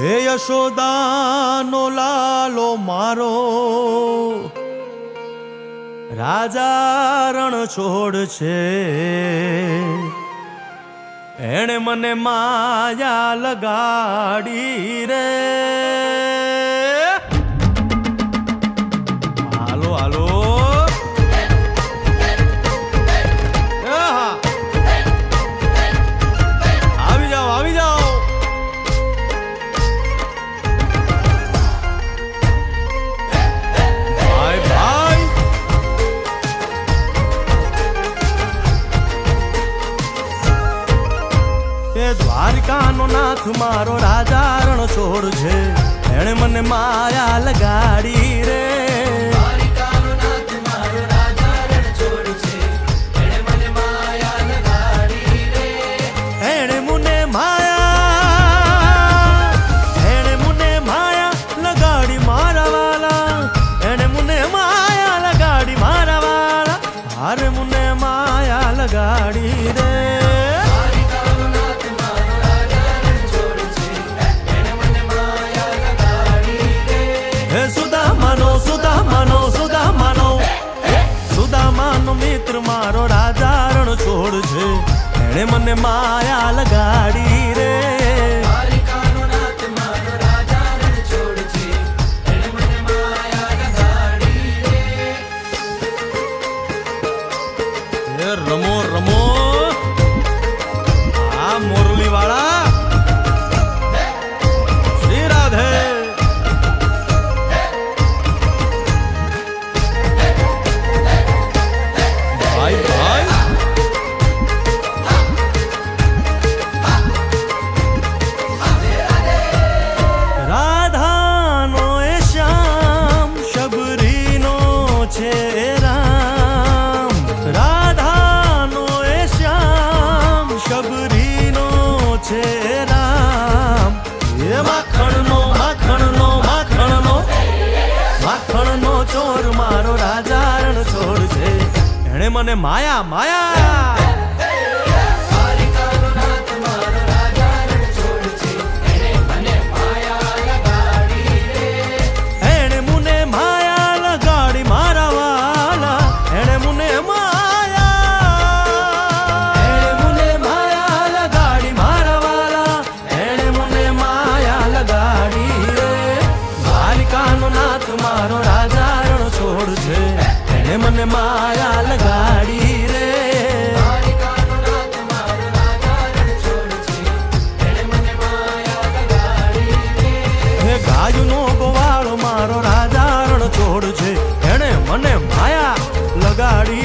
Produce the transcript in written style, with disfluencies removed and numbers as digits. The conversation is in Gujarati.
હે યશોદાનો લાલો મારો, રાજા રણ છોડ છે. એણે મને માયા લગાડી રે. હાલો હાલો આવી જાઓ આવી જાઓ. ભાઈ ભાઈ એ દ્વારકાનો નાથ મારો રાજા રણ છોડ છે. એણે મને માયા લગાડી રે. અરે મુને માયા લગાડી રે. હે સુદામાનો સુદામાનો સુદામાનો સુદામાનો મિત્ર મારો રાજા રણ છોડ છે. એણે મને માયા લગાડી રે. રમો રમો આ મોરલી વાળા શ્રી રાધે. ભાઈ ભાઈ રાધાનો એ શ્યામ શબરીનો છે રામ. રાધાનો એ શ્યામ શબરીનો છે રામ. એ માખણનો માખણનો માખણનો માખણનો ચોર મારો રાજા રણ છોડ છે. એણે મને માયા માયા મારો રાજા રણ છોડ છે. એને મને માયા લગાડી રે. હે ગાયનો ગોવાળ મારો રાજા રણ છોડ છે. એને મને માયા લગાડી